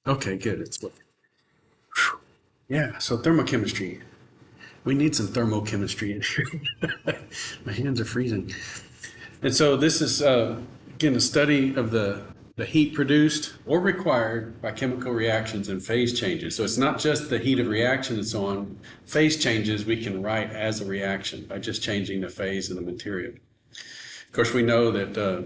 Okay, good. It's working. Yeah, so thermochemistry. We need some thermochemistry in here. My hands are freezing. And so this is, again, a study of the heat produced or required by chemical reactions and phase changes. So it's not just the heat of reaction and so on. Phase changes we can write as a reaction by just changing the phase of the material. Of course, we know that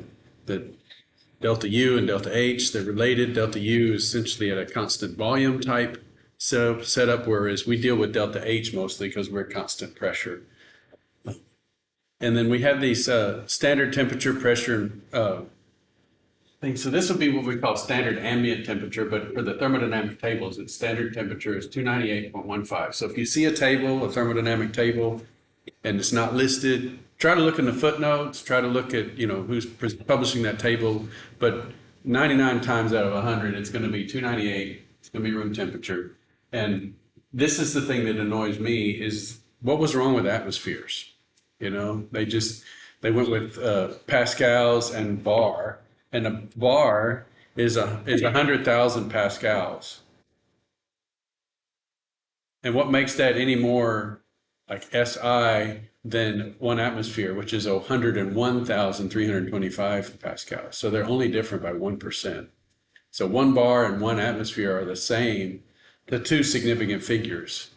delta U and delta H, they're related. Delta U is essentially at a constant volume type setup, whereas we deal with delta H mostly because we're at constant pressure. And then we have these standard temperature, pressure things. So this would be what we call standard ambient temperature, but for the thermodynamic tables, its standard temperature is 298.15. So if you see a table, a thermodynamic table, and it's not listed, try to look in the footnotes, try to look at, who's publishing that table, but 99 times out of 100, it's going to be 298, it's going to be room temperature. And this is the thing that annoys me is what was wrong with atmospheres? They went with pascals and bar, and a bar is 100,000 pascals. And what makes that any more like SI than 1 atmosphere, which is 101,325 pascals. So they're only different by 1%. So 1 bar and 1 atmosphere are the same, the 2 significant figures.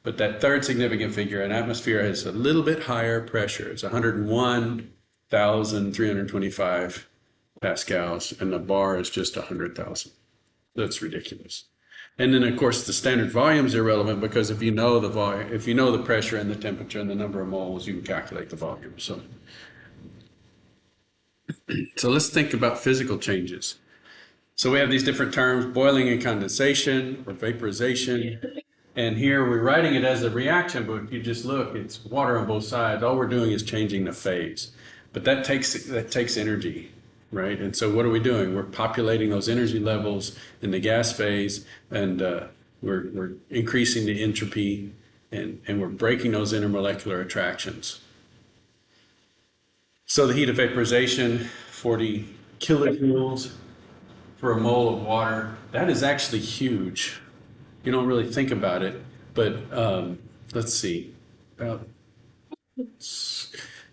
But that third significant figure, an atmosphere, has a little bit higher pressure. It's 101,325 pascals, and the bar is just 100,000. That's ridiculous. And then, of course, the standard volume is irrelevant because if you know the volume, if you know the pressure and the temperature and the number of moles, you can calculate the volume. So let's think about physical changes. So we have these different terms: boiling and condensation, or vaporization. And here we're writing it as a reaction, but if you just look, it's water on both sides. All we're doing is changing the phase. But that takes energy, right? And so what are we doing? We're populating those energy levels in the gas phase, and we're increasing the entropy, and we're breaking those intermolecular attractions. So the heat of vaporization, 40 kilojoules for a mole of water. That is actually huge. You don't really think about it, but let's see.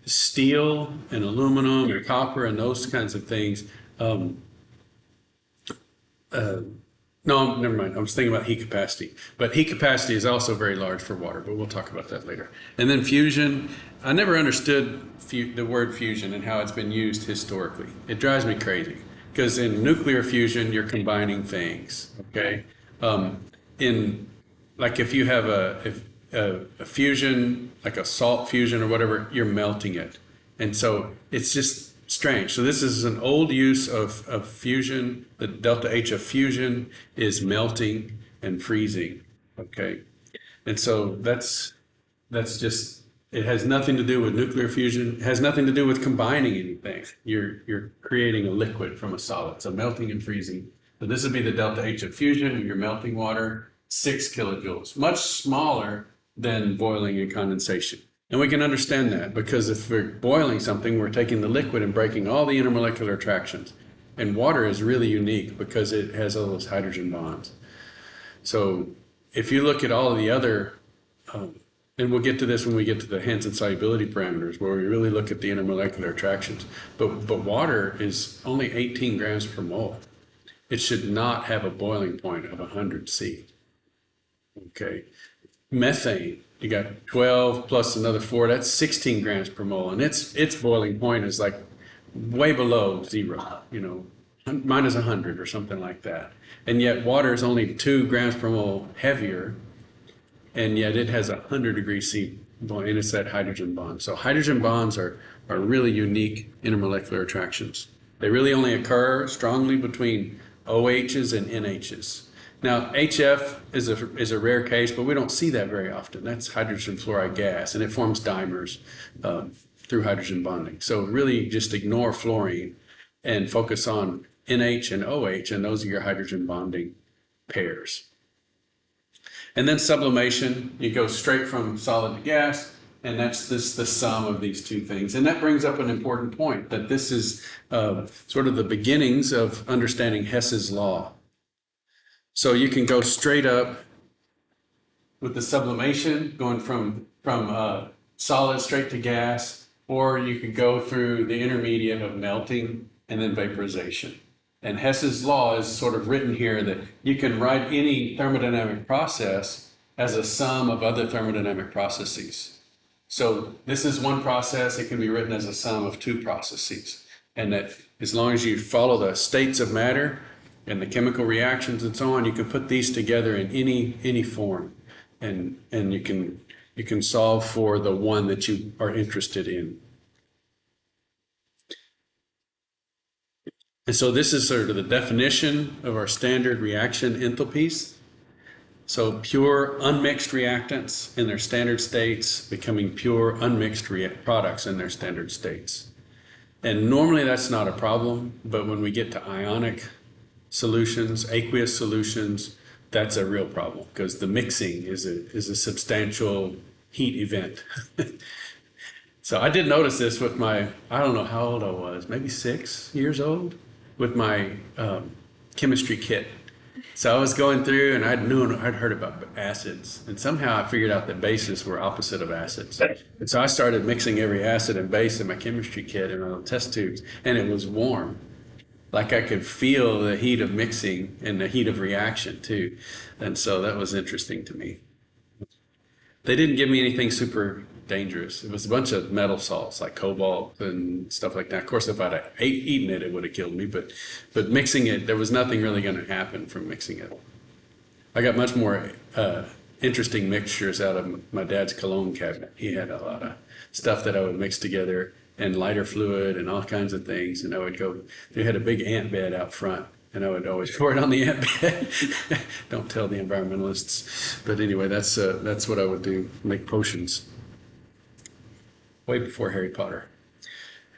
Steel and aluminum and copper and those kinds of things. No, never mind. I was thinking about heat capacity. But heat capacity is also very large for water, but we'll talk about that later. And then fusion. I never understood the word fusion and how it's been used historically. It drives me crazy because in nuclear fusion, you're combining things, okay? If you have a fusion, like a salt fusion or whatever, you're melting it. And so it's just strange. So this is an old use of fusion. The delta H of fusion is melting and freezing, okay? And so that's just, it has nothing to do with nuclear fusion. It has nothing to do with combining anything. You're creating a liquid from a solid, so melting and freezing. So this would be the delta H of fusion when you're melting water, 6 kilojoules, much smaller than boiling and condensation. And we can understand that because if we're boiling something, we're taking the liquid and breaking all the intermolecular attractions. And water is really unique because it has all those hydrogen bonds. So if you look at all of the other, and we'll get to this when we get to the Hansen solubility parameters, where we really look at the intermolecular attractions. But water is only 18 grams per mole. It should not have a boiling point of 100 C. Okay. Methane, you got 12 plus another 4, that's 16 grams per mole. And its boiling point is like way below 0, minus 100 or something like that. And yet water is only 2 grams per mole heavier, and yet it has 100 degrees C, and it's that hydrogen bond. So hydrogen bonds are really unique intermolecular attractions. They really only occur strongly between OHs and NHs. Now, HF is a rare case, but we don't see that very often. That's hydrogen fluoride gas, and it forms dimers through hydrogen bonding. So really just ignore fluorine and focus on NH and OH, and those are your hydrogen bonding pairs. And then sublimation, you go straight from solid to gas, and that's the sum of these two things. And that brings up an important point, that this is sort of the beginnings of understanding Hess's law. So you can go straight up with the sublimation, going from solid straight to gas, or you could go through the intermediate of melting and then vaporization. And Hess's law is sort of written here that you can write any thermodynamic process as a sum of other thermodynamic processes. So this is one process, it can be written as a sum of two processes. And that as long as you follow the states of matter and the chemical reactions and so on, you can put these together in any form. And you can solve for the one that you are interested in. And so this is sort of the definition of our standard reaction enthalpies. So pure unmixed reactants in their standard states becoming pure unmixed products in their standard states. And normally that's not a problem, but when we get to ionic solutions, aqueous solutions, that's a real problem because the mixing is a substantial heat event. So I did notice this with my, I don't know how old I was, maybe 6 years old, with my chemistry kit. So I was going through and I'd heard about acids, and somehow I figured out that bases were opposite of acids. And so I started mixing every acid and base in my chemistry kit in my little test tubes, and it was warm. Like I could feel the heat of mixing and the heat of reaction too. And so that was interesting to me. They didn't give me anything super dangerous. It was a bunch of metal salts like cobalt and stuff like that. Of course, if I'd eaten it, it would have killed me. But mixing it, there was nothing really going to happen from mixing it. I got much more interesting mixtures out of my dad's cologne cabinet. He had a lot of stuff that I would mix together, and lighter fluid and all kinds of things. And I would go, they had a big ant bed out front, and I would always pour it on the ant bed. Don't tell the environmentalists. But anyway, that's what I would do, make potions. Way before Harry Potter.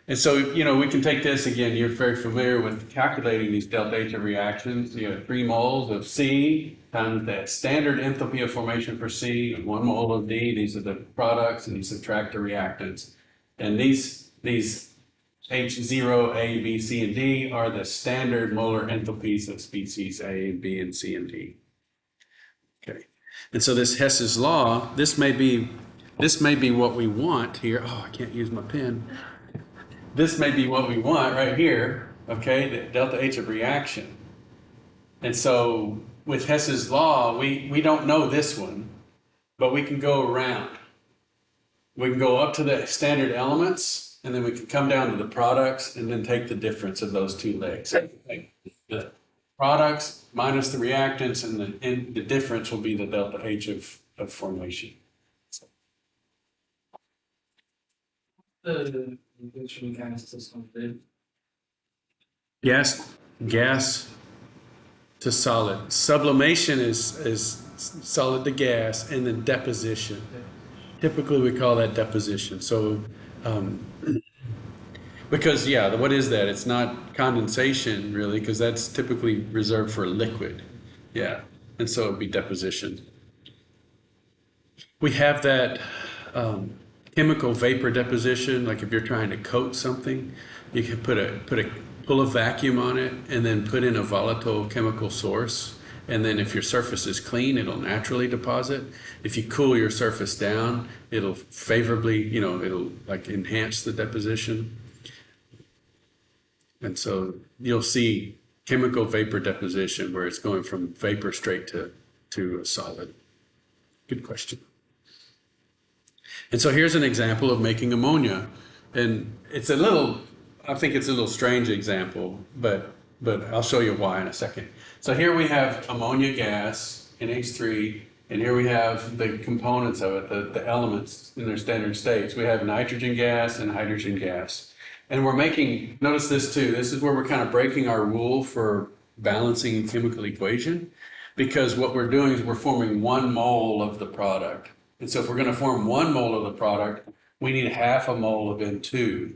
And so, we can take this, again, you're very familiar with calculating these delta H of reactions. You have 3 moles of C times the standard enthalpy of formation for C, and 1 mole of D. These are the products, and you subtract the reactants. And these H0, A, B, C, and D are the standard molar enthalpies of species A, B, and C, and D. Okay. And so this Hess's law, this may be what we want here. Oh, I can't use my pen. This may be what we want right here, okay, the delta H of reaction. And so with Hess's law, we don't know this one, but we can go around. We can go up to the standard elements, and then we can come down to the products and then take the difference of those two legs. The products minus the reactants, and the difference will be the delta H of formation. The conventional gas system did. Gas to solid. Sublimation is solid to gas, and then deposition. Typically, we call that deposition. So, because what is that? It's not condensation really, because that's typically reserved for liquid. Yeah, and so it'd be deposition. We have that chemical vapor deposition. Like if you're trying to coat something, you can pull a vacuum on it, and then put in a volatile chemical source. And then if your surface is clean, it'll naturally deposit. If you cool your surface down, it'll favorably, it'll like enhance the deposition. And so you'll see chemical vapor deposition where it's going from vapor straight to a solid. Good question. And so here's an example of making ammonia. And I think it's a little strange example, but I'll show you why in a second. So here we have ammonia gas, NH3, and here we have the components of it, the elements in their standard states. We have nitrogen gas and hydrogen gas. And we're making, notice this too, this is where we're kind of breaking our rule for balancing a chemical equation, because what we're doing is we're forming 1 mole of the product. And so if we're going to form 1 mole of the product, we need half a mole of N2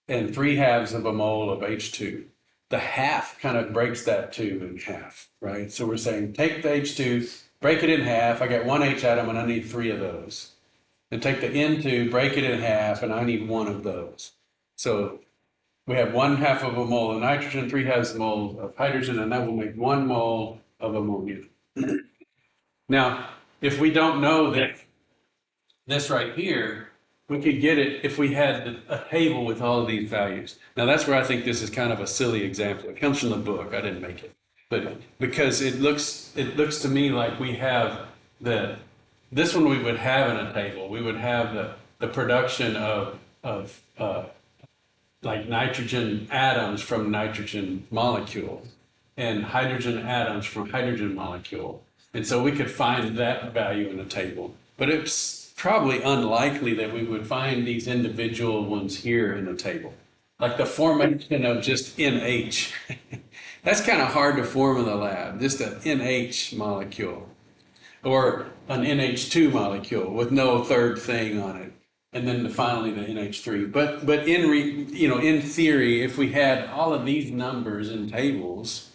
and 3/2 of a mole of H2. The half kind of breaks that 2 in half, right? So we're saying take the H2, break it in half. I got 1 H atom and I need 3 of those. And take the N2, break it in half, and I need 1 of those. So we have 1/2 of a mole of nitrogen, 3/2 of a mole of hydrogen, and that will make 1 mole of ammonia. Now, if we don't know that this right here, we could get it if we had a table with all of these values. Now, that's where I think this is kind of a silly example. It comes from the book. I didn't make it. But because it looks to me like we have this one we would have in a table. We would have the production of like nitrogen atoms from nitrogen molecule and hydrogen atoms from hydrogen molecule. And so we could find that value in a table. But it's probably unlikely that we would find these individual ones here in the table. Like the formation of just NH. That's kind of hard to form in the lab, just an NH molecule. Or an NH2 molecule with no third thing on it. And then finally the NH3. But in theory, if we had all of these numbers in tables,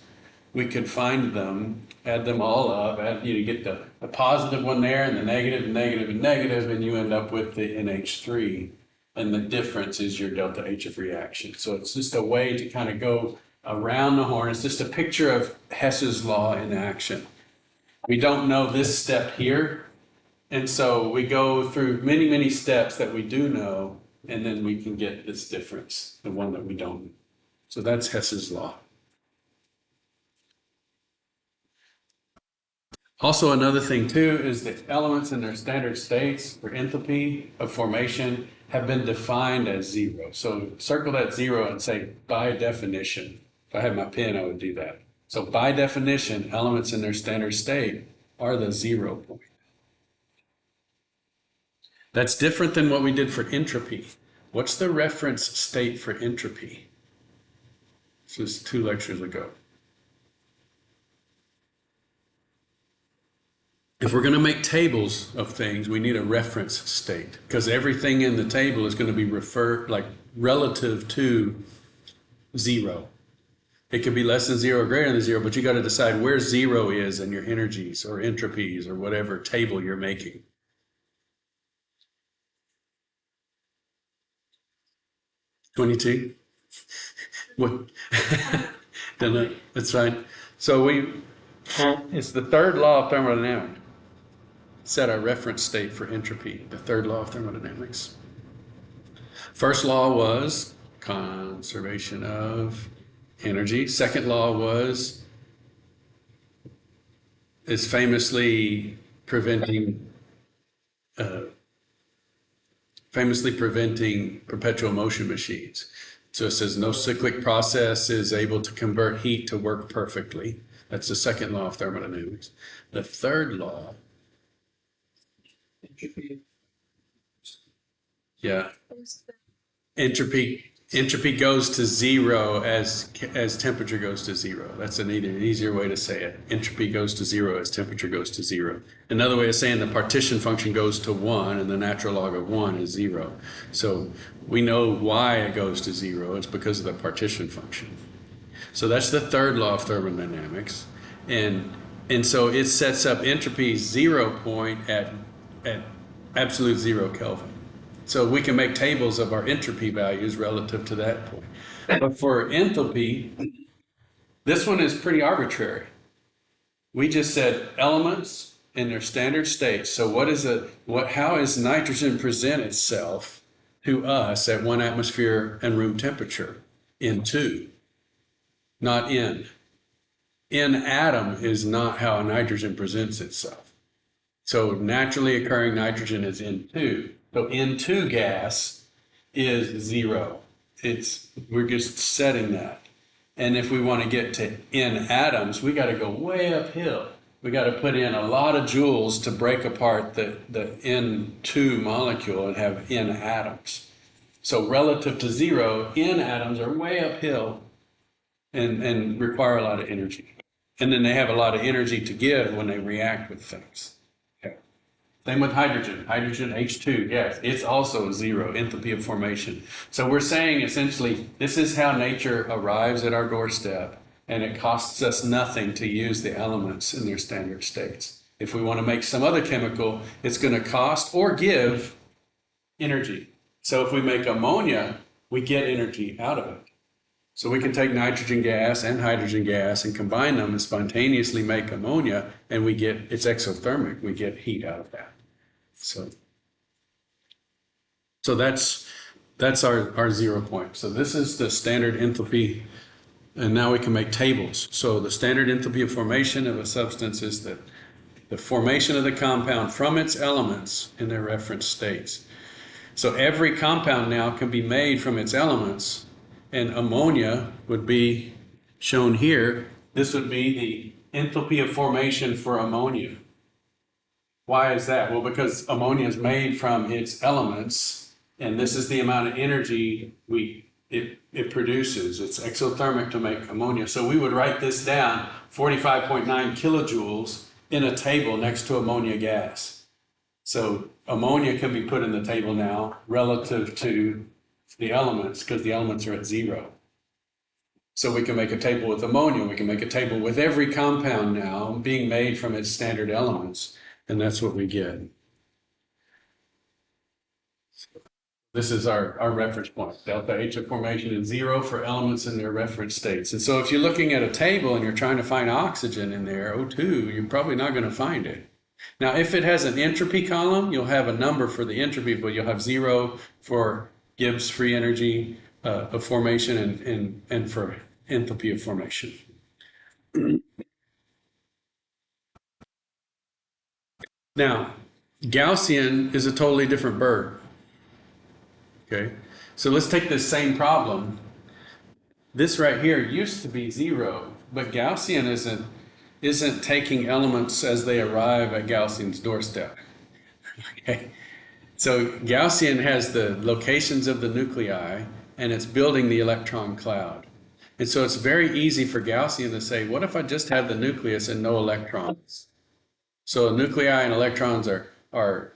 we could find them, add them all up, you get the positive one there and the negative and negative and negative, and you end up with the NH3. And the difference is your delta H of reaction. So it's just a way to kind of go around the horn. It's just a picture of Hess's law in action. We don't know this step here. And so we go through many, many steps that we do know, and then we can get this difference, the one that we don't know. So that's Hess's law. Also, another thing too is that elements in their standard states for enthalpy of formation have been defined as zero. So circle that zero and say, by definition. If I had my pen, I would do that. So by definition, elements in their standard state are the 0 point. That's different than what we did for entropy. What's the reference state for entropy? This was 2 lectures ago. If we're going to make tables of things, we need a reference state, because everything in the table is going to be relative to 0. It could be less than 0 or greater than 0, but you got to decide where 0 is in your energies or entropies or whatever table you're making. $22? What? Don't know. That's fine. So it's the third law of thermodynamics. Set our reference state for entropy, the third law of thermodynamics. First law was conservation of energy. Second law is famously preventing perpetual motion machines. So it says no cyclic process is able to convert heat to work perfectly. That's the second law of thermodynamics. The third law, yeah, entropy goes to 0 as temperature goes to 0. That's an easier way to say it. Entropy goes to 0 as temperature goes to 0. Another way of saying the partition function goes to 1 and the natural log of 1 is 0. So we know why it goes to 0. It's because of the partition function. So that's the third law of thermodynamics. And so it sets up entropy's 0 point at absolute 0 Kelvin. So we can make tables of our entropy values relative to that point. But for enthalpy, this one is pretty arbitrary. We just said elements in their standard state. So how is nitrogen present itself to us at 1 atmosphere and room temperature? N2, not N. N atom is not how nitrogen presents itself. So naturally occurring nitrogen is N2. So N2 gas is 0. We're just setting that. And if we want to get to N atoms, we got to go way uphill. We got to put in a lot of joules to break apart the N2 molecule and have N atoms. So relative to 0, N atoms are way uphill and require a lot of energy. And then they have a lot of energy to give when they react with things. Okay. Same with hydrogen. Hydrogen H2, yes, it's also 0, enthalpy of formation. So we're saying essentially this is how nature arrives at our doorstep, and it costs us nothing to use the elements in their standard states. If we want to make some other chemical, it's going to cost or give energy. So if we make ammonia, we get energy out of it. So we can take nitrogen gas and hydrogen gas and combine them and spontaneously make ammonia, and it's exothermic. We get heat out of that. So that's our 0 point. So this is the standard enthalpy, and now we can make tables. So the standard enthalpy of formation of a substance is the formation of the compound from its elements in their reference states. So every compound now can be made from its elements, and ammonia would be shown here. This would be the enthalpy of formation for ammonia. Why is that? Well, because ammonia is made from its elements, and this is the amount of energy it produces. It's exothermic to make ammonia. So we would write this down, 45.9 kilojoules in a table next to ammonia gas. So ammonia can be put in the table now relative to the elements, because the elements are at 0. So we can make a table with ammonia. We can make a table with every compound now being made from its standard elements, and that's what we get. This is our reference point. Delta H of formation is 0 for elements in their reference states. And so if you're looking at a table and you're trying to find oxygen in there, O2, you're probably not going to find it. Now, if it has an entropy column, you'll have a number for the entropy, but you'll have 0 for Gibbs free energy of formation and for enthalpy of formation. Now, Gaussian is a totally different bird. Okay, so let's take this same problem. This right here used to be 0, but Gaussian isn't taking elements as they arrive at Gaussian's doorstep. Okay, so Gaussian has the locations of the nuclei, and it's building the electron cloud. And so it's very easy for Gaussian to say, what if I just have the nucleus and no electrons? So nuclei and electrons are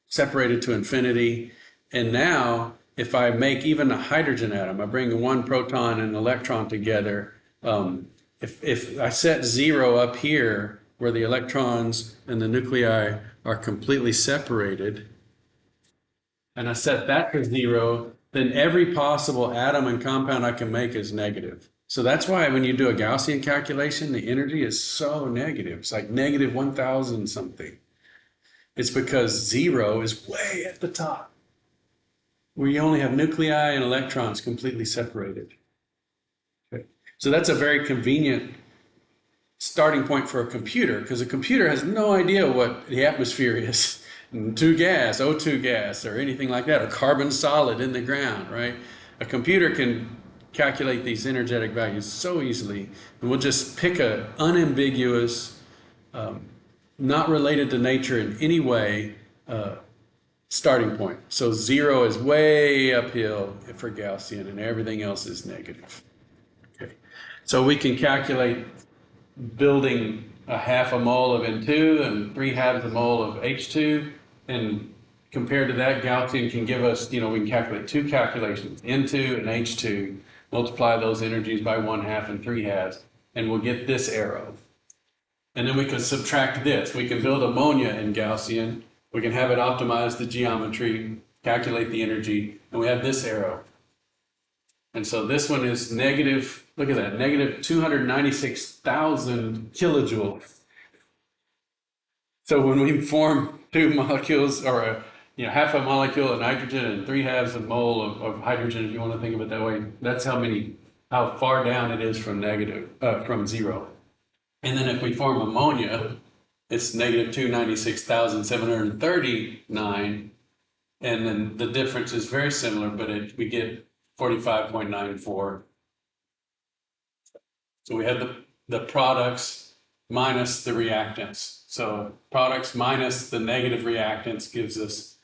separated to infinity, and now if I make even a hydrogen atom, I bring one proton and an electron together, if I set 0 up here where the electrons and the nuclei are completely separated, and I set that to 0, then every possible atom and compound I can make is negative. So that's why when you do a Gaussian calculation, the energy is so negative. It's like negative 1,000 something. It's because 0 is way at the top, where you only have nuclei and electrons completely separated. Okay. So that's a very convenient starting point for a computer, because a computer has no idea what the atmosphere is, O2 gas, or anything like that, or carbon solid in the ground, right? A computer can calculate these energetic values so easily, and we'll just pick an unambiguous, not related to nature in any way, starting point. So 0 is way uphill for Gaussian, and everything else is negative. Okay, so we can calculate building a half a mole of N2 and 3/2 a mole of H2, and compared to that, Gaussian can give us, we can calculate 2 calculations, N2 and H2, multiply those energies by 1/2 and 3/2, and we'll get this arrow. And then we can subtract this. We can build ammonia in Gaussian. We can have it optimize the geometry, calculate the energy, and we have this arrow. And so this one is negative, look at that, negative 296,000 kilojoules. So when we form 2 molecules, or half a molecule of nitrogen and 3/2 a mole of hydrogen, if you want to think of it that way, that's how far down it is from from 0. And then if we form ammonia, it's negative 296,739, and then the difference is very similar, but we get 45.94. So we have the products minus the reactants. So products minus the negative reactants gives us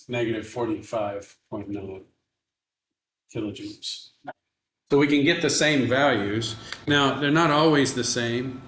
negative 45.9 kilojoules. So we can get the same values. Now, they're not always the same,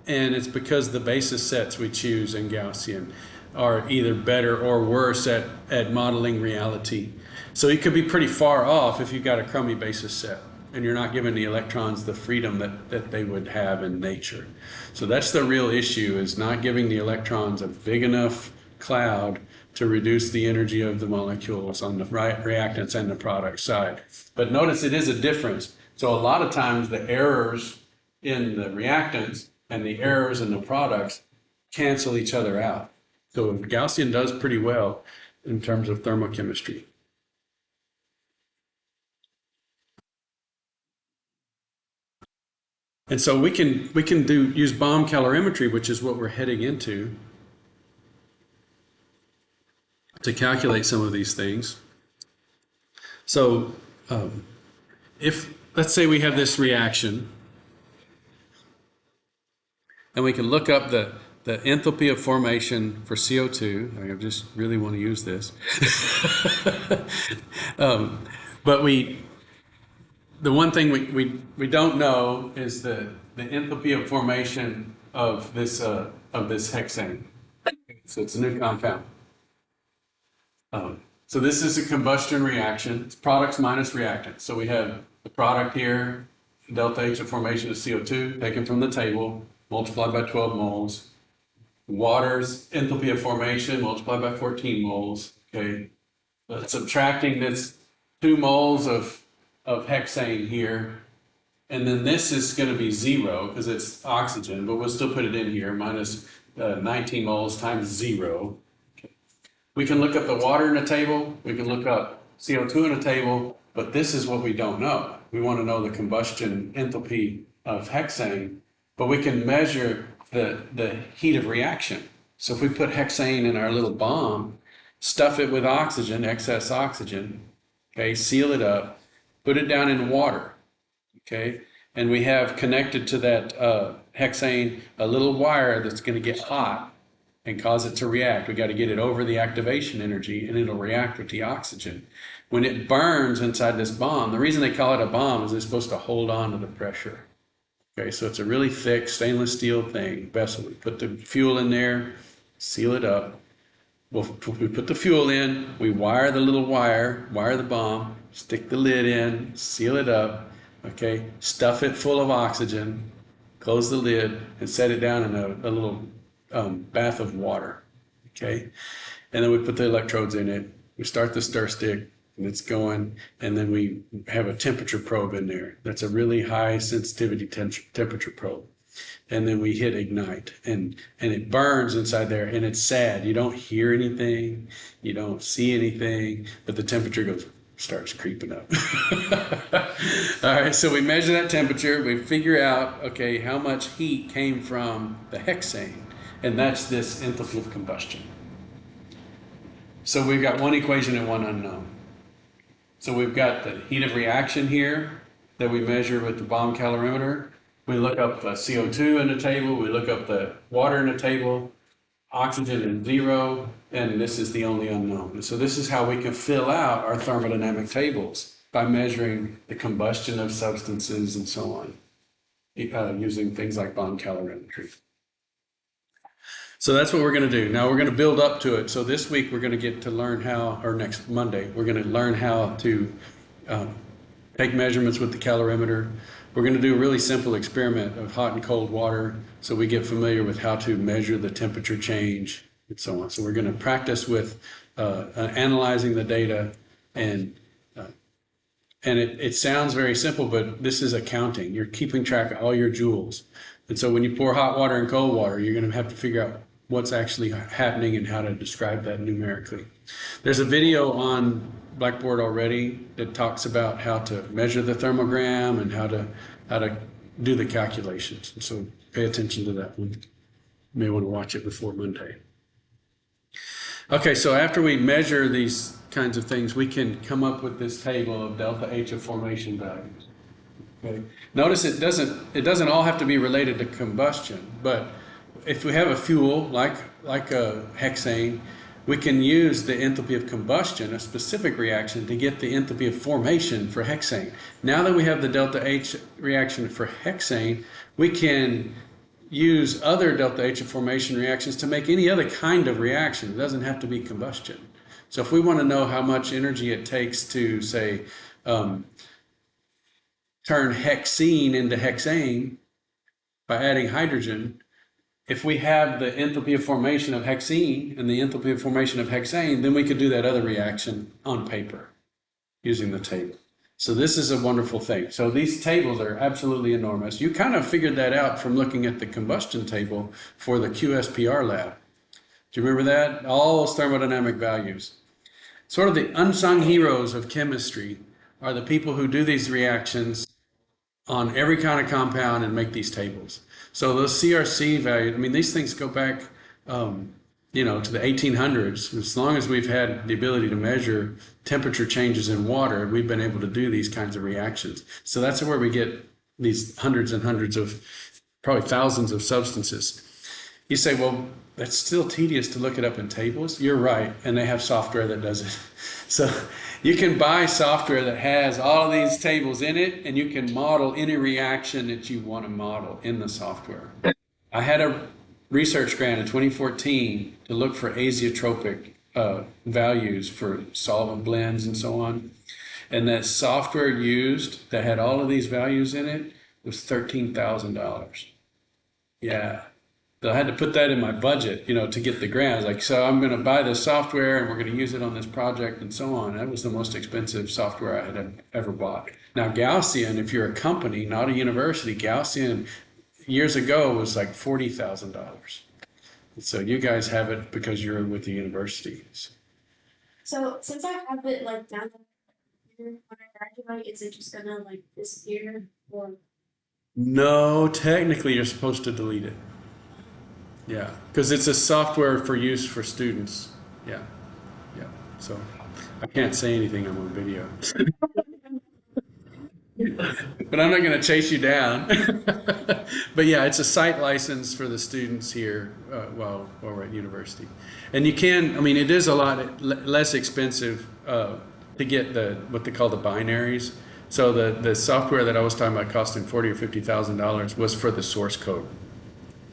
and it's because the basis sets we choose in Gaussian are either better or worse at modeling reality. So you could be pretty far off if you've got a crummy basis set, and you're not giving the electrons the freedom that they would have in nature. So that's the real issue, is not giving the electrons a big enough cloud to reduce the energy of the molecules on the reactants and the product side. But notice it is a difference. So a lot of times the errors in the reactants and the errors in the products cancel each other out. So Gaussian does pretty well in terms of thermochemistry. And so we can use bomb calorimetry, which is what we're heading into, to calculate some of these things. So if, let's say we have this reaction, and we can look up the enthalpy of formation for CO2. I just really want to use this. But the one thing we don't know is the enthalpy of formation of this hexane. So it's a new compound. So this is a combustion reaction. It's products minus reactants. So we have the product here, delta H of formation of CO2, taken from the table, multiplied by 12 moles. Water's enthalpy of formation multiplied by 14 moles. Okay, but subtracting this 2 moles of hexane here, and then this is going to be 0 because it's oxygen, but we'll still put it in here, minus 19 moles times 0. Okay. We can look up the water in a table, we can look up CO2 in a table, but this is what we don't know. We want to know the combustion enthalpy of hexane, but we can measure the heat of reaction. So if we put hexane in our little bomb, stuff it with oxygen, excess oxygen, okay, seal it up, put it down in water, okay, and we have connected to that hexane a little wire that's going to get hot and cause it to react. We got to get it over the activation energy and it'll react with the oxygen. When it burns inside this bomb, the reason they call it a bomb is it's supposed to hold on to the pressure. Okay, so it's a really thick stainless steel thing, vessel. We put the fuel in there, seal it up. We put the fuel in, we wire the little wire the bomb, stick the lid in, seal it up, okay, stuff it full of oxygen, close the lid, and set it down in a little bath of water, okay? And then we put the electrodes in it, we start the stir stick, and it's going, and then we have a temperature probe in there. That's a really high sensitivity temperature probe. And then we hit ignite, and it burns inside there, and it's sad. You don't hear anything, you don't see anything, but the temperature starts creeping up. All right, so we measure that temperature, we figure out, okay, how much heat came from the hexane, and that's this enthalpy of combustion. So we've got one equation and one unknown. So we've got the heat of reaction here that we measure with the bomb calorimeter. We look up CO2 in the table, we look up the water in the table, oxygen is 0, and this is the only unknown. And so this is how we can fill out our thermodynamic tables, by measuring the combustion of substances and so on, using things like bomb calorimetry. So that's what we're going to do. Now we're going to build up to it. So this week we're going to get to learn how, or next Monday, we're going to learn how to take measurements with the calorimeter. We're going to do a really simple experiment of hot and cold water so we get familiar with how to measure the temperature change and so on. So we're going to practice with analyzing the data, and it sounds very simple, but this is accounting. You're keeping track of all your joules. And so when you pour hot water and cold water, you're going to have to figure out what's actually happening and how to describe that numerically. There's a video on Blackboard already that talks about how to measure the thermogram and how to do the calculations. And so pay attention to that one. You may want to watch it before Monday. Okay, so after we measure these kinds of things, we can come up with this table of delta H of formation values. Okay. Notice it doesn't all have to be related to combustion, but if we have a fuel like a hexane, we can use the enthalpy of combustion, a specific reaction, to get the enthalpy of formation for hexane. Now that we have the delta H reaction for hexane, we can use other delta H of formation reactions to make any other kind of reaction. It doesn't have to be combustion. So if we want to know how much energy it takes to, say, turn hexene into hexane by adding hydrogen, if we have the enthalpy of formation of hexene and the enthalpy of formation of hexane, then we could do that other reaction on paper using the table. So this is a wonderful thing. So these tables are absolutely enormous. You kind of figured that out from looking at the combustion table for the QSPR lab. Do you remember that? All those thermodynamic values. Sort of the unsung heroes of chemistry are the people who do these reactions on every kind of compound and make these tables. So those CRC values, I mean, these things go back, to the 1800s. As long as we've had the ability to measure temperature changes in water, we've been able to do these kinds of reactions. So that's where we get these hundreds and hundreds of, probably thousands of substances. You say, well, that's still tedious to look it up in tables. You're right, and they have software that does it. So you can buy software that has all these tables in it, and you can model any reaction that you want to model in the software. I had a research grant in 2014 to look for azeotropic values for solvent blends and so on. And that software used that had all of these values in it was $13,000. Yeah. So I had to put that in my budget, to get the grant. I was like, so I'm going to buy this software and we're going to use it on this project and so on. That was the most expensive software I had ever bought. Now, Gaussian, if you're a company, not a university, Gaussian years ago was like $40,000. So you guys have it because you're with the universities. So since I have it like down when I graduate, is it just gonna like disappear or? No, technically you're supposed to delete it. Yeah, because it's a software for use for students. Yeah. So I can't say anything. I'm on video. But I'm not going to chase you down. But yeah, it's a site license for the students here while we're at university. And you can, it is a lot less expensive to get what they call the binaries. So the software that I was talking about costing $40,000 or $50,000 was for the source code.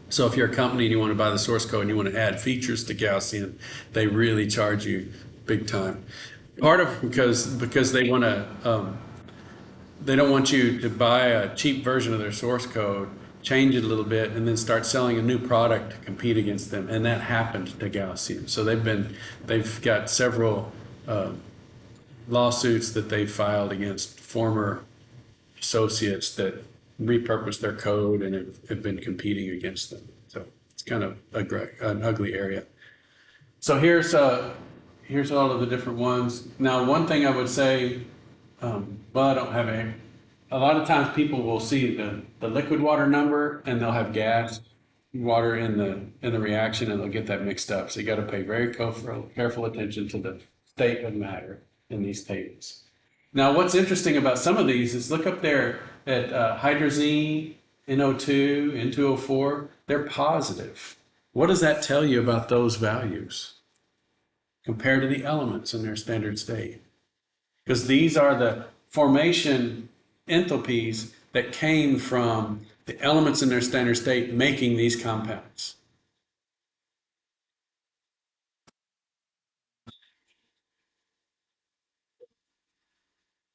So if you're a company and you want to buy the source code and you want to add features to Gaussian, they really charge you big time. Part of because they want to, they don't want you to buy a cheap version of their source code, change it a little bit, and then start selling a new product to compete against them. And that happened to Gaussian. So they've got several lawsuits that they filed against former associates that repurposed their code and have been competing against them. So it's kind of an ugly area. So here's all of the different ones. Now, one thing I would say, I don't have a lot of times people will see the liquid water number and they'll have gas water in the reaction and they'll get that mixed up. So you got to pay very careful attention to the state of matter in these tables. Now, what's interesting about some of these is look up there at hydrazine, NO2, N2O4, they're positive. What does that tell you about those values compared to the elements in their standard state? Because these are the formation enthalpies that came from the elements in their standard state making these compounds.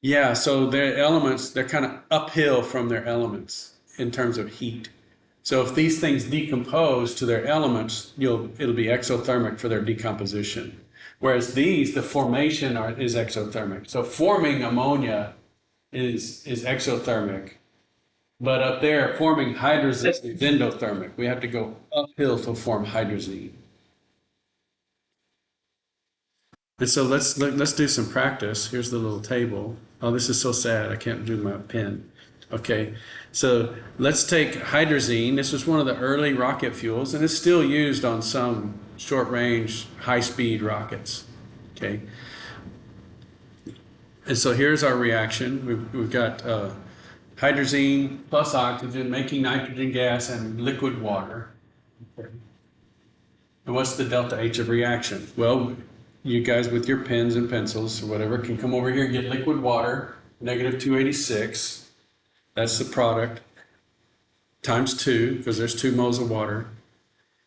Yeah, so their elements, they're kind of uphill from their elements in terms of heat. So if these things decompose to their elements, it'll be exothermic for their decomposition. Whereas these, the formation is exothermic. So forming ammonia is exothermic. But up there, forming hydrazine is endothermic. We have to go uphill to form hydrazine. And so let's do some practice. Here's the little table. Oh, this is so sad. I can't do my pen. Okay, so let's take hydrazine. This was one of the early rocket fuels, and it's still used on some short-range, high-speed rockets. Okay, and so here's our reaction. We've got hydrazine plus oxygen making nitrogen gas and liquid water. Okay. And what's the delta H of reaction? Well, you guys with your pens and pencils or whatever can come over here and get liquid water, negative 286. That's the product, times 2, because there's 2 moles of water.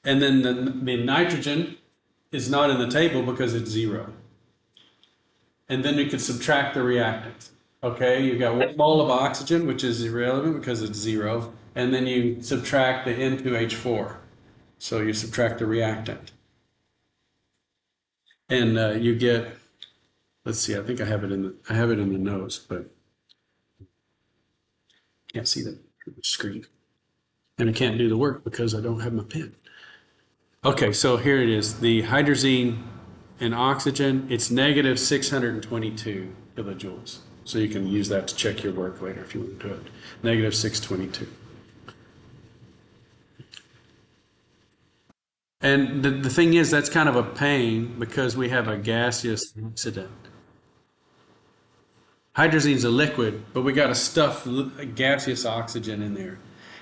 And then the nitrogen is not in the table because it's 0. And then you can subtract the reactant. Okay, you've got 1 mole of oxygen, which is irrelevant because it's 0. And then you subtract the N2H4. So you subtract the reactant. And you get, let's see, I think I have it in the notes, but can't see the screen. And I can't do the work because I don't have my pen. Okay, so here it is. The hydrazine and oxygen, it's negative 622 kilojoules. So you can use that to check your work later if you want to do it. Negative 622. And the thing is, that's kind of a pain because we have a gaseous oxidant. Hydrazine's a liquid, but we got to stuff gaseous oxygen in there.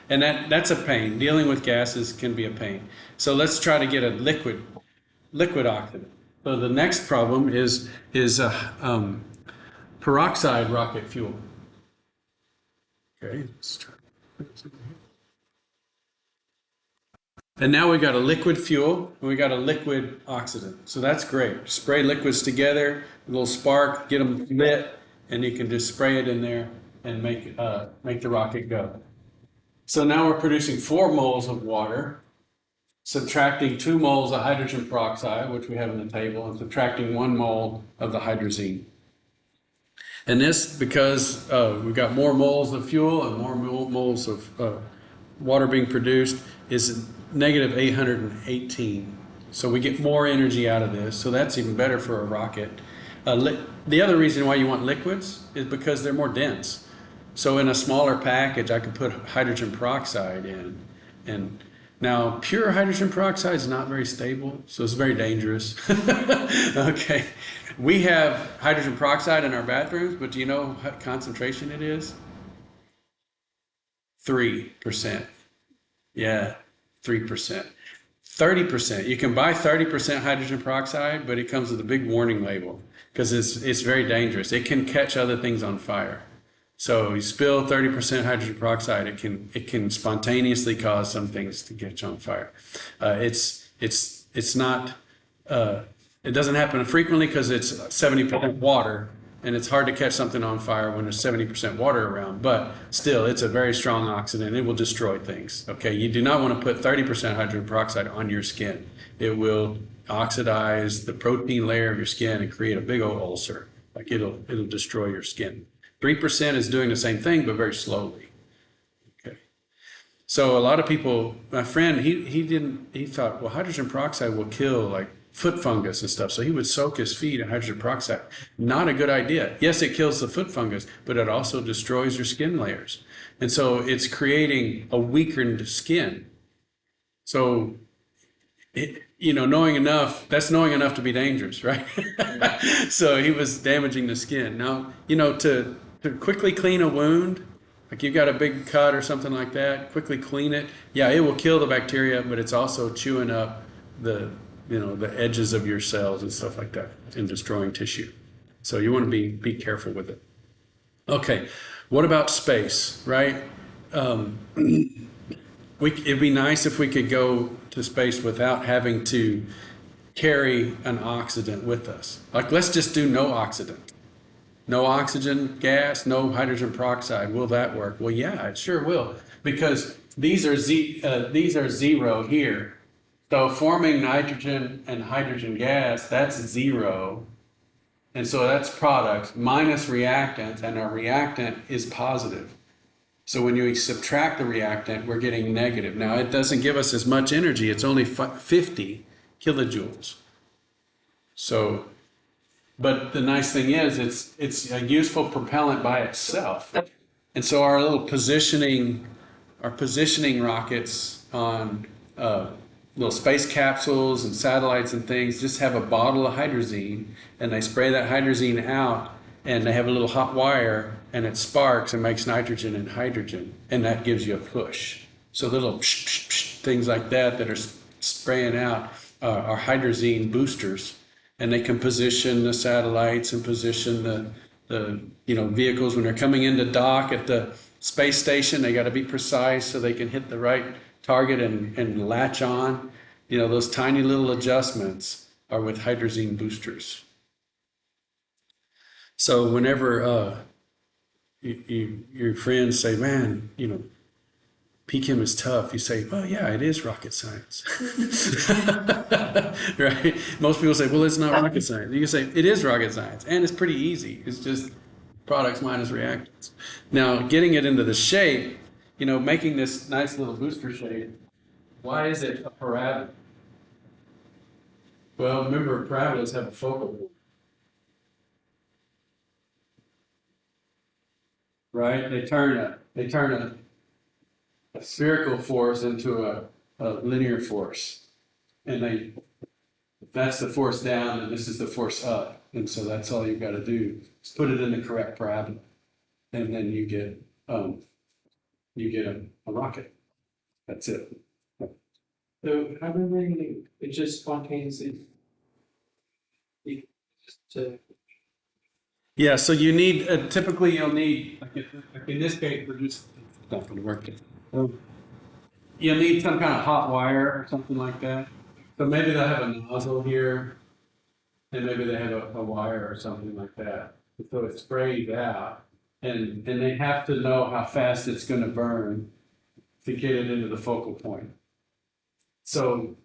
And that's a pain. Dealing with gases can be a pain. So let's try to get a liquid oxidant. So the next problem is peroxide rocket fuel. Okay, let's try. And now we got a liquid fuel and we got a liquid oxidant. So that's great. Spray liquids together, a little spark, get them lit, and you can just spray it in there and make the rocket go. So now we're producing 4 moles of water, subtracting 2 moles of hydrogen peroxide, which we have in the table, and subtracting 1 mole of the hydrazine. And this, because we've got more moles of fuel and more moles of water being produced, is negative 818. So we get more energy out of this. So that's even better for a rocket. The other reason why you want liquids is because they're more dense. So in a smaller package, I could put hydrogen peroxide in. And now pure hydrogen peroxide is not very stable, so it's very dangerous. Okay. We have hydrogen peroxide in our bathrooms, but do you know what concentration it is? 3%. Yeah, 3%. 30%. You can buy 30% hydrogen peroxide, but it comes with a big warning label because it's very dangerous. It can catch other things on fire. So you spill 30% hydrogen peroxide, it can spontaneously cause some things to catch on fire. It's not it doesn't happen frequently because it's 70% water, and it's hard to catch something on fire when there's 70% water around. But still, it's a very strong oxidant. It will destroy things. Okay, you do not want to put 30% hydrogen peroxide on your skin. It will oxidize the protein layer of your skin and create a big old ulcer. Like it'll destroy your skin. 3% is doing the same thing, but very slowly. Okay. So a lot of people, my friend, he thought, well, hydrogen peroxide will kill like foot fungus and stuff. So he would soak his feet in hydrogen peroxide. Not a good idea. Yes, it kills the foot fungus, but it also destroys your skin layers. And so it's creating a weakened skin. So, knowing enough, that's knowing enough to be dangerous, right? So he was damaging the skin. Now, to quickly clean a wound, like you've got a big cut or something like that, quickly clean it. Yeah, it will kill the bacteria, but it's also chewing up the edges of your cells and stuff like that and destroying tissue. So you want to be careful with it. Okay, what about space, right? It'd be nice if we could go to space without having to carry an oxidant with us. Like, let's just do no oxidant. No oxygen gas, no hydrogen peroxide. Will that work? Well, yeah, it sure will, because these are zero here. So forming nitrogen and hydrogen gas, that's 0. And so that's products minus reactant, and our reactant is positive. So when you subtract the reactant, we're getting negative. Now, it doesn't give us as much energy. It's only 50 kilojoules. So, but the nice thing is it's a useful propellant by itself. And so our positioning rockets on little space capsules and satellites and things just have a bottle of hydrazine, and they spray that hydrazine out, and they have a little hot wire, and it sparks and makes nitrogen and hydrogen, and that gives you a push. So little things like that are spraying out are hydrazine boosters, and they can position the satellites and position the vehicles when they're coming into dock at the space station. They got to be precise so they can hit the right target and latch on. Those tiny little adjustments are with hydrazine boosters. So whenever your friends say, man, PChem is tough. You say, well, yeah, it is rocket science. Right? Most people say, well, it's not rocket science. You can say, it is rocket science, and it's pretty easy. It's just products minus reactants. Now, getting it into the shape, making this nice little booster shape, why is it a parabola? Well, remember, parabolas have a focal point. Right? They turn a spherical force into a linear force. And that's the force down, and this is the force up. And so that's all you've got to do is put it in the correct parabola. And then you get a rocket. That's it. So how many it just contains Yeah, so you need, typically you'll need, like in this case, we're just, it's not going to work. You'll need some kind of hot wire or something like that. So maybe they'll have a nozzle here, and maybe they have a wire or something like that. So it sprays out, and they have to know how fast it's going to burn to get it into the focal point. So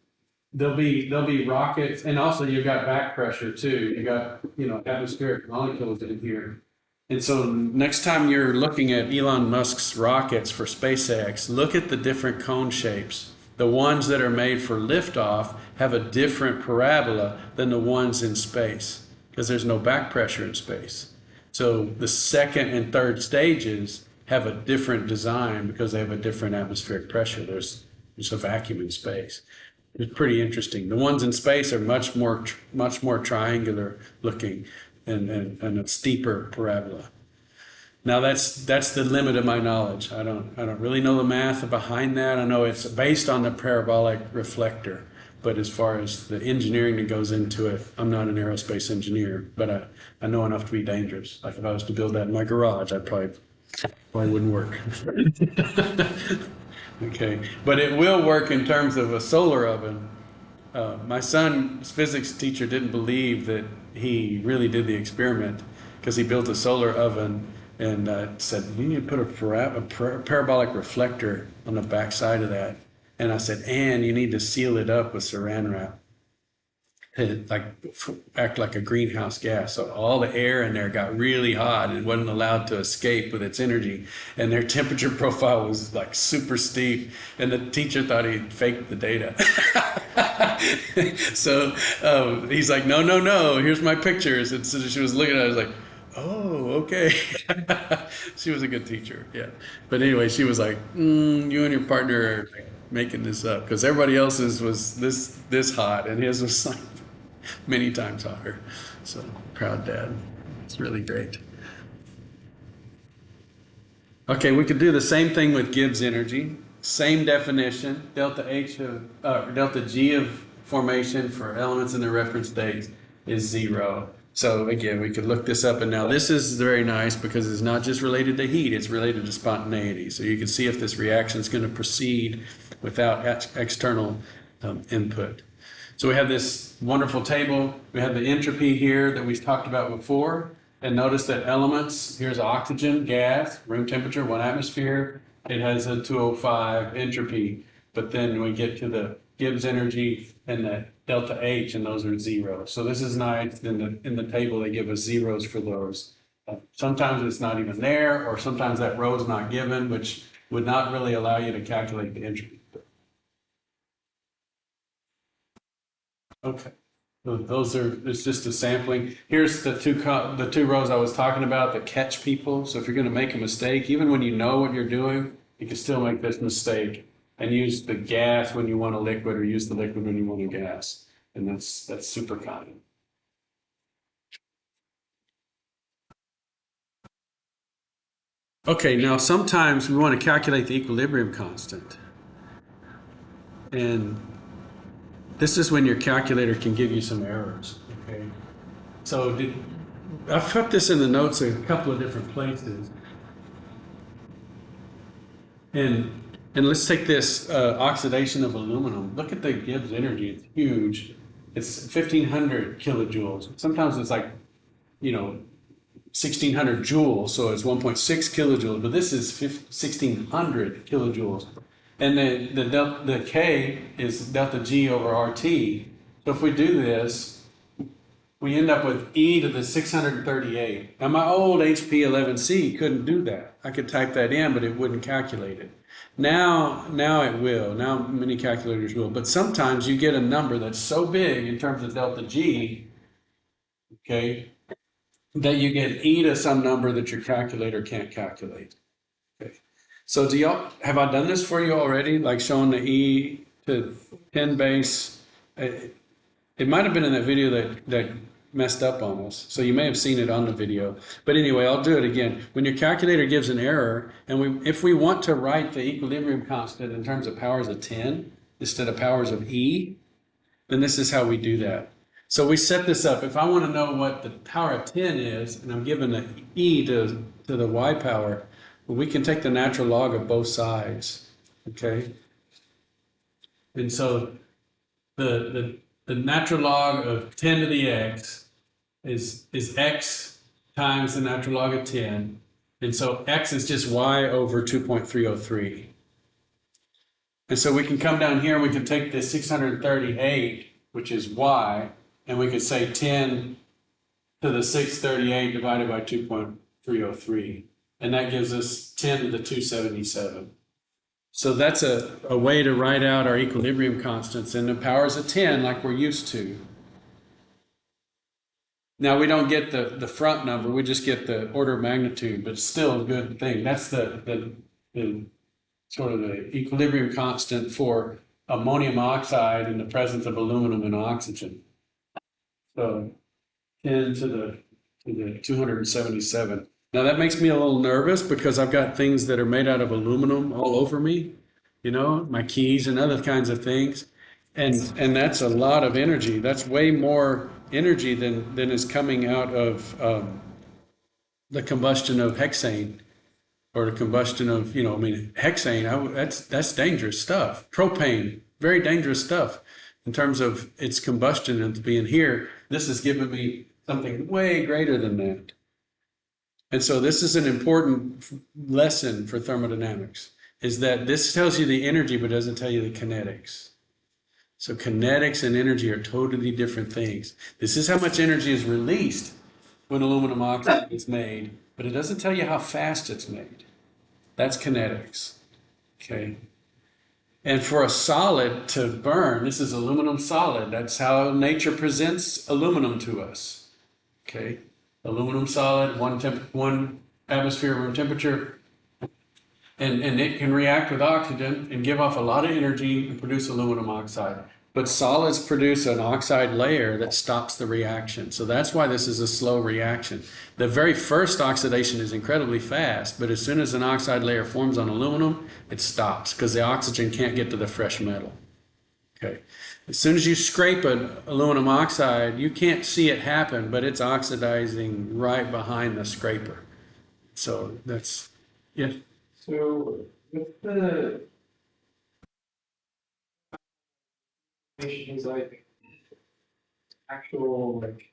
there'll be rockets, and also you've got back pressure too. You got atmospheric molecules in here. And so next time you're looking at Elon Musk's rockets for SpaceX, look at the different cone shapes. The ones that are made for liftoff have a different parabola than the ones in space because there's no back pressure in space. So the second and third stages have a different design because they have a different atmospheric pressure. There's a vacuum in space. It's pretty interesting. The ones in space are much more triangular looking and a steeper parabola. Now that's the limit of my knowledge. I don't really know the math behind that. I know it's based on the parabolic reflector, but as far as the engineering that goes into it, I'm not an aerospace engineer, but I know enough to be dangerous. Like if I was to build that in my garage, I'd probably wouldn't work. Okay, but it will work in terms of a solar oven. My son's physics teacher didn't believe that he really did the experiment because he built a solar oven and said, you need to put a parabolic reflector on the back side of that. And I said, and you need to seal it up with saran wrap. To act like a greenhouse gas. So all the air in there got really hot and wasn't allowed to escape with its energy. And their temperature profile was like super steep. And the teacher thought he faked the data. So he's like, no, here's my pictures. And so she was looking at it, I was like, oh, okay. She was a good teacher, yeah. But anyway, she was like, you and your partner are making this up. Because everybody else's was this hot and his was like many times hotter. So proud dad. It's really great. Okay, we could do the same thing with Gibbs energy. Same definition. Delta G of formation for elements in the reference dates is 0. So again, we could look this up, and now this is very nice because it's not just related to heat, it's related to spontaneity. So you can see if this reaction is going to proceed without external input. So we have this wonderful table. We have the entropy here that we talked about before. And notice that elements, here's oxygen, gas, room temperature, 1 atmosphere. It has a 205 entropy. But then we get to the Gibbs energy and the delta H, and those are 0. So this is nice. In the table, they give us zeros for those. Sometimes it's not even there, or sometimes that row is not given, which would not really allow you to calculate the entropy. Okay, it's just a sampling. Here's the two rows I was talking about that catch people. So if you're going to make a mistake, even when you know what you're doing, you can still make this mistake and use the gas when you want a liquid, or use the liquid when you want a gas. And that's super common. Okay, now sometimes we want to calculate the equilibrium constant. And this is when your calculator can give you some errors, okay? So I've put this in the notes in a couple of different places. And let's take this oxidation of aluminum. Look at the Gibbs energy, it's huge. It's 1,500 kilojoules. Sometimes it's like, 1,600 joules, so it's 1.6 kilojoules, but this is 1,600 kilojoules. And the K is delta G over RT. So if we do this, we end up with e to the 638. Now my old HP11C couldn't do that. I could type that in, but it wouldn't calculate it. Now it will. Now many calculators will. But sometimes you get a number that's so big in terms of delta G, okay, that you get e to some number that your calculator can't calculate. Okay. So have I done this for you already? Like showing the e to 10 base? It might have been in that video that messed up on us. So you may have seen it on the video. But anyway, I'll do it again. When your calculator gives an error, and if we want to write the equilibrium constant in terms of powers of 10 instead of powers of e, then this is how we do that. So we set this up. If I want to know what the power of 10 is, and I'm given the e to the y power, well, we can take the natural log of both sides, okay? And so the natural log of 10 to the x is x times the natural log of 10. And so x is just y over 2.303. And so we can come down here and we can take this 638, which is y, and we could say 10 to the 638 divided by 2.303. And that gives us 10 to the 277. So that's a way to write out our equilibrium constants in the powers of 10 like we're used to. Now we don't get the front number, we just get the order of magnitude, but it's still a good thing. That's the sort of the equilibrium constant for ammonium oxide in the presence of aluminum and oxygen. So 10 to the 277. Now that makes me a little nervous because I've got things that are made out of aluminum all over me, you know, my keys and other kinds of things. And that's a lot of energy. That's way more energy than is coming out of the combustion of hexane or the combustion of, you know, I mean, hexane, that's dangerous stuff. Propane, very dangerous stuff in terms of its combustion and being here. This has given me something way greater than that. And so this is an important lesson for thermodynamics, is that this tells you the energy but doesn't tell you the kinetics. So kinetics and energy are totally different things. This is how much energy is released when aluminum oxide is made, but it doesn't tell you how fast it's made. That's kinetics, okay? And for a solid to burn, this is aluminum solid. That's how nature presents aluminum to us, okay? Aluminum solid, one atmosphere room temperature, and it can react with oxygen and give off a lot of energy and produce aluminum oxide. But solids produce an oxide layer that stops the reaction. So that's why this is a slow reaction. The very first oxidation is incredibly fast, but as soon as an oxide layer forms on aluminum, it stops because the oxygen can't get to the fresh metal. Okay. As soon as you scrape an aluminum oxide, you can't see it happen, but it's oxidizing right behind the scraper. So that's, yeah. So with the is like actual like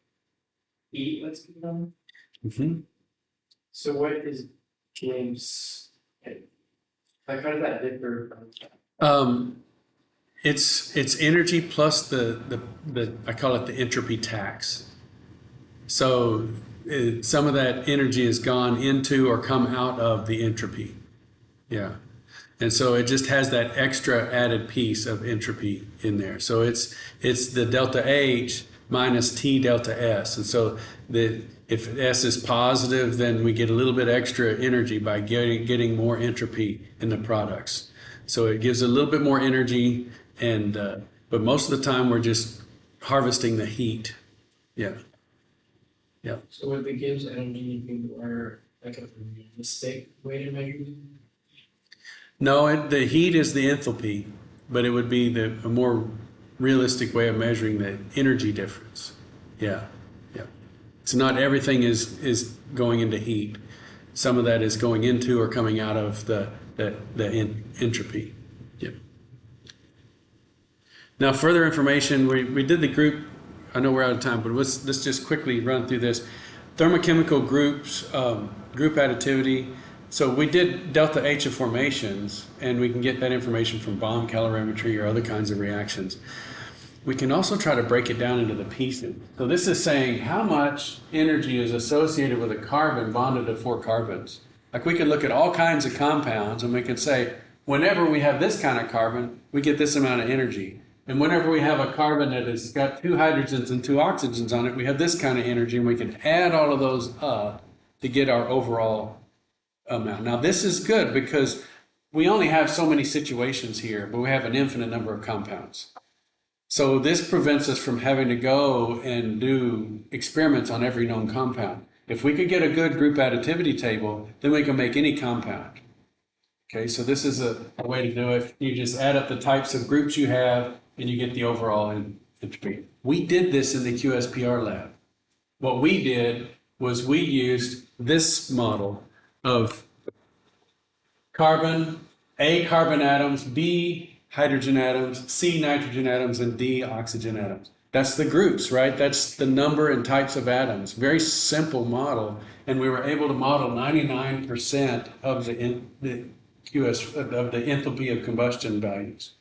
heat let's give them. Mm-hmm. So what is Gibbs? Like how does that differ from It's energy plus the I call it the entropy tax. So some of that energy has gone into or come out of the entropy. Yeah. And so it just has that extra added piece of entropy in there. So it's the delta H minus T delta S. And so if S is positive, then we get a little bit extra energy by getting more entropy in the products. So it gives a little bit more energy, and but most of the time we're just harvesting the heat. Yeah. Yeah. So would the Gibbs energy be more like a realistic way to measure it? No, the heat is the enthalpy, but it would be a more realistic way of measuring the energy difference. Yeah, yeah. So not everything is going into heat. Some of that is going into or coming out of the entropy. Yeah. Now, further information, we did the group. I know we're out of time, but let's just quickly run through this. Thermochemical groups, group additivity. So we did delta H of formations, and we can get that information from bomb calorimetry or other kinds of reactions. We can also try to break it down into the pieces. So this is saying how much energy is associated with a carbon bonded to 4 carbons. Like we could look at all kinds of compounds and we could say, whenever we have this kind of carbon, we get this amount of energy. And whenever we have a carbon that has got 2 hydrogens and 2 oxygens on it, we have this kind of energy, and we can add all of those up to get our overall amount. Now this is good because we only have so many situations here, but we have an infinite number of compounds. So this prevents us from having to go and do experiments on every known compound. If we could get a good group additivity table, then we can make any compound. Okay, so this is a way to do it. You just add up the types of groups you have and you get the overall entropy. We did this in the QSPR lab. What we did was we used this model of carbon, A carbon atoms, B hydrogen atoms, C nitrogen atoms, and D oxygen atoms. That's the groups, right? That's the number and types of atoms. Very simple model. And we were able to model 99% of the enthalpy of combustion values.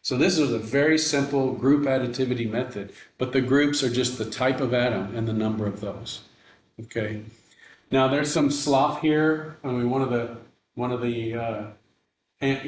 So this is a very simple group additivity method, but the groups are just the type of atom and the number of those. Okay. Now there's some sloth here. I mean, one of the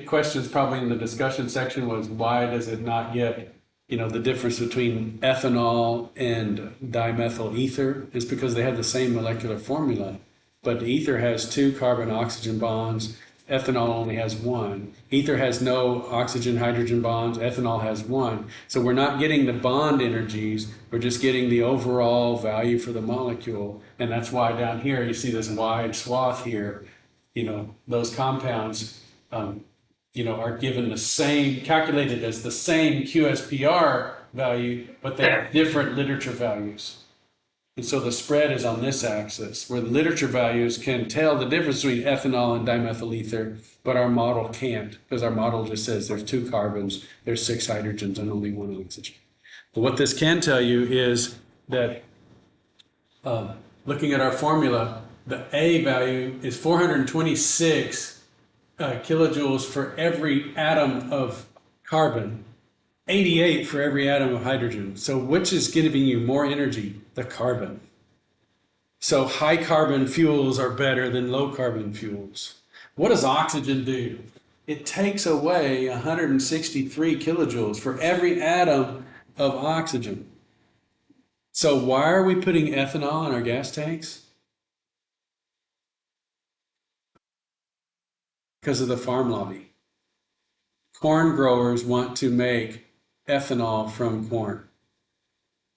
questions probably in the discussion section was, why does it not get, the difference between ethanol and dimethyl ether? Is because they have the same molecular formula, but ether has 2 carbon oxygen bonds. Ethanol only has 1. Ether has no oxygen hydrogen bonds. Ethanol has 1. So we're not getting the bond energies. We're just getting the overall value for the molecule. And that's why down here you see this wide swath here. Those compounds, are given the same, calculated as the same QSPR value, but they have different literature values. And so the spread is on this axis, where the literature values can tell the difference between ethanol and dimethyl ether, but our model can't, because our model just says there's 2 carbons, there's 6 hydrogens, and only 1 oxygen. But what this can tell you is that looking at our formula, the A value is 426 kilojoules for every atom of carbon, 88 for every atom of hydrogen. So which is giving you more energy? The carbon. So high carbon fuels are better than low carbon fuels. What does oxygen do? It takes away 163 kilojoules for every atom of oxygen. So why are we putting ethanol in our gas tanks? Because of the farm lobby. Corn growers want to make ethanol from corn.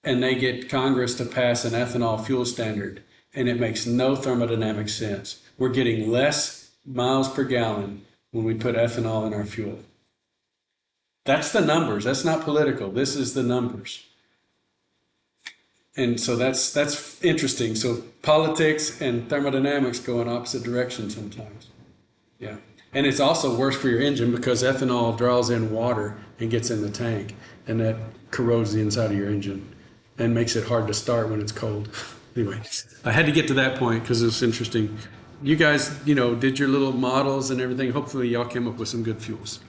And they get Congress to pass an ethanol fuel standard. And it makes no thermodynamic sense. We're getting less miles per gallon when we put ethanol in our fuel. That's the numbers. That's not political. This is the numbers. And so that's interesting. So politics and thermodynamics go in opposite directions sometimes. Yeah. And it's also worse for your engine because ethanol draws in water and gets in the tank, and that corrodes the inside of your engine and makes it hard to start when it's cold. Anyway, I had to get to that point because it was interesting. You guys, did your little models and everything. Hopefully y'all came up with some good fuels.